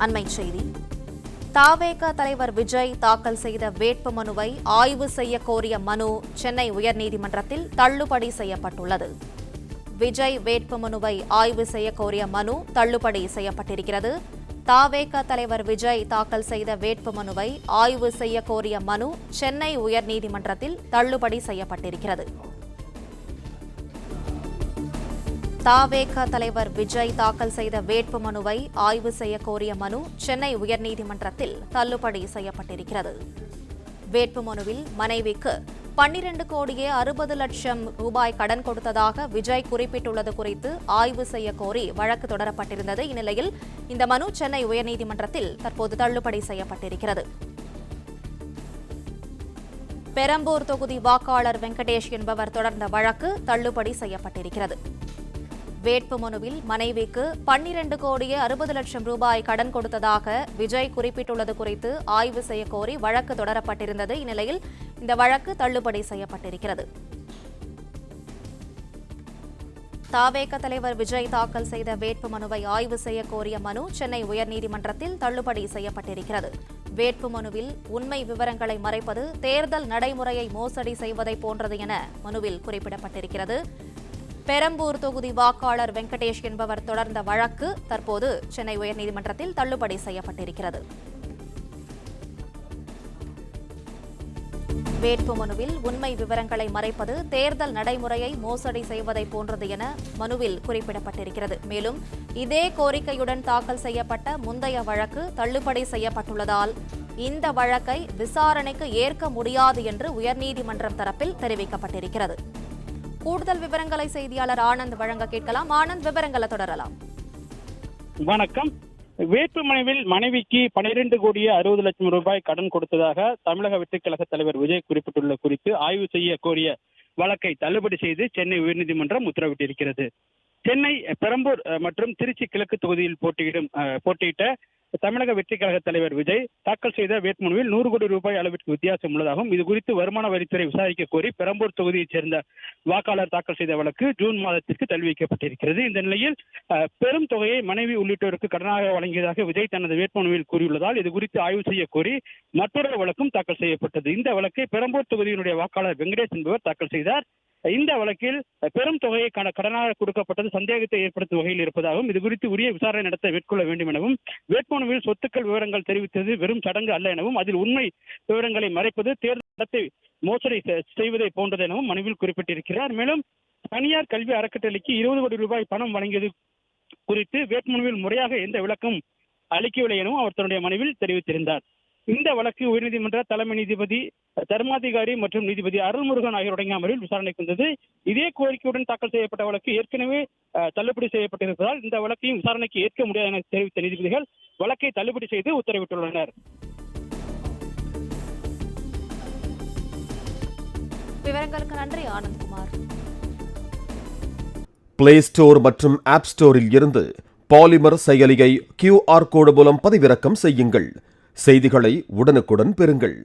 அண்மைச் செய்தி. தவேக தலைவர் விஜய் தாக்கல் செய்த வேட்புமனுவை ஆய்வு செய்ய கோரிய மனு சென்னை உயர்நீதிமன்றத்தில் தள்ளுபடி செய்யப்பட்டுள்ளது. விஜய் வேட்புமனுவை ஆய்வு செய்ய கோரிய மனு தள்ளுபடி செய்யப்பட்டிருக்கிறது. தவேக தலைவர் விஜய் தாக்கல் செய்த வேட்புமனுவை ஆய்வு செய்ய கோரிய மனு சென்னை உயர்நீதிமன்றத்தில் தள்ளுபடி செய்யப்பட்டிருக்கிறது. தவேக தலைவர் விஜய் தாக்கல் செய்த வேட்புமனுவை ஆய்வு செய்ய கோரிய மனு சென்னை உயர்நீதிமன்றத்தில் தள்ளுபடி செய்யப்பட்டிருக்கிறது. வேட்புமனுவில் மனைவிக்கு 12 கோடியே 60 லட்சம் ரூபாய் கடன் கொடுத்ததாக விஜய் குறிப்பிட்டுள்ளது குறித்து ஆய்வு செய்ய கோரி வழக்கு தொடரப்பட்டிருந்தது. இந்நிலையில் இந்த மனு சென்னை உயர்நீதிமன்றத்தில் தற்போது தள்ளுபடி செய்யப்பட்டிருக்கிறது. பெரம்பூர் தொகுதி வாக்காளர் வெங்கடேஷ் என்பவர் தொடர்ந்த வழக்கு தள்ளுபடி செய்யப்பட்டிருக்கிறது. வேட்புமனுவில் மனைவிக்கு 12 கோடியே 60 லட்சம் ரூபாய் கடன் கொடுத்ததாக விஜய் குறிப்பிட்டுள்ளது குறித்து ஆய்வு செய்ய கோரி வழக்கு தொடரப்பட்டிருந்தது. இந்நிலையில் இந்த வழக்கு தள்ளுபடி செய்யப்பட்டிருக்கிறது. தவேக தலைவர் விஜய் தாக்கல் செய்த வேட்புமனுவை ஆய்வு செய்ய கோரிய மனு சென்னை உயர்நீதிமன்றத்தில் தள்ளுபடி செய்யப்பட்டிருக்கிறது. வேட்புமனுவில் உண்மை விவரங்களை மறைப்பது தேர்தல் நடைமுறையை மோசடி செய்வதை போன்றது என மனுவில் குறிப்பிடப்பட்டிருக்கிறது. பெரம்பூர் தொகுதி வாக்காளர் வெங்கடேஷ் என்பவர் தொடர்ந்த வழக்கு தற்போது சென்னை உயர்நீதிமன்றத்தில் தள்ளுபடி செய்யப்பட்டிருக்கிறது. வேட்புமனுவில் உண்மை விவரங்களை மறைப்பது தேர்தல் நடைமுறையை மோசடி செய்வதை போன்றது என மனுவில் குறிப்பிடப்பட்டிருக்கிறது. மேலும் இதே கோரிக்கையுடன் தாக்கல் செய்யப்பட்ட முந்தைய வழக்கு தள்ளுபடி செய்யப்பட்டுள்ளதால் இந்த வழக்கை விசாரணைக்கு ஏற்க முடியாது என்று உயர்நீதிமன்றம் தரப்பில் தெரிவிக்கப்பட்டிருக்கிறது. கூடுதல் விவரங்களை செய்தியாளர் ஆனந்த் வழங்க கேட்கலாம். ஆனந்த், விவரங்களை தொடரலாம். வணக்கம். வேட்புமனுவில் மனைவிக்கு 12 கோடியே 60 லட்சம் ரூபாய் கடன் கொடுத்ததாக தமிழக வெற்றிக் கழக தலைவர் விஜய் குறிப்பிட்டுள்ள குறித்து ஆய்வு செய்ய கோரிய வழக்கை தள்ளுபடி செய்து சென்னை உயர்நீதிமன்றம் உத்தரவிட்டிருக்கிறது. சென்னை, பெரம்பூர் மற்றும் திருச்சி கிழக்கு தொகுதியில் போட்டியிட்ட தமிழக வெற்றிக் கழக தலைவர் விஜய் தாக்கல் செய்த வேட்புமனுவில் 100 கோடி ரூபாய் அளவிற்கு வித்தியாசம் உள்ளதாகவும் இது குறித்து வருமான வரித்துறை விசாரிக்க கோரி பெரம்பூர் தொகுதியைச் சேர்ந்த வாக்காளர் தாக்கல் செய்த வழக்கு ஜூன் மாதத்திற்கு தள்ளி வைக்கப்பட்டிருக்கிறது. இந்த நிலையில் பெரும் தொகையை மனைவி உள்ளிட்டோருக்கு கடனாக வழங்கியதாக விஜய் தனது வேட்புமனுவில் கூறியுள்ளதால் இது குறித்து ஆய்வு செய்ய கோரி மற்றொரு வழக்கும் தாக்கல் செய்யப்பட்டது. இந்த வழக்கை பெரம்பூர் தொகுதியினுடைய வாக்காளர் வெங்கடேஷ் என்பவர் தாக்கல் செய்தார். இந்த வழக்கில் பெரும் தொகையை கடனாக கொடுக்கப்பட்டது சந்தேகத்தை ஏற்படுத்தும் வகையில் இருப்பதாகவும் இது குறித்து உரிய விசாரணை நடத்த மேற்கொள்ள வேண்டும் எனவும் வேட்புமனுவில் சொத்துக்கள் விவரங்கள் தெரிவித்தது வெறும் சடங்கு அல்ல எனவும் அதில் உண்மை விவரங்களை மறைப்பது தேர்தல் நடத்தை மோசடி செய்வதை போன்றது எனவும் மனுவில் குறிப்பிட்டிருக்கிறார். மேலும் தனியார் கல்வி அறக்கட்டளைக்கு 20 கோடி ரூபாய் பணம் வழங்கியது குறித்து வேட்புமனுவில் முறையாக எந்த விளக்கம் அளிக்கவில்லை எனவும் அவர் தன்னுடைய மனுவில் தெரிவித்திருந்தார். இந்த வழக்கு உயர்நீதிமன்ற தலைமை நீதிபதி தர்மாதிகாரி மற்றும் நீதிபதி அருள்முருகன் ஆகியோருடைய அமர்வில் விசாரணைக்கு வந்தது. இதே கோரிக்கையுடன் தாக்கல் செய்யப்பட்ட வழக்கு ஏற்கனவே தள்ளுபடி செய்யப்பட்டிருப்பதால் இந்த வழக்கையும் விசாரணைக்கு ஏற்க முடியாது என தெரிவித்த நீதிபதிகள் வழக்கை தள்ளுபடி செய்து உத்தரவிட்டுள்ளனர். விவரங்களுக்கு நன்றி ஆனந்த்குமார். பிளே ஸ்டோர் மற்றும் ஆப் ஸ்டோரில் இருந்து பாலிமர் செயலியை QR கோடு மூலம் பதிவிறக்கம் செய்யுங்கள். செய்திகளை உடனுக்குடன் பெறுங்கள்.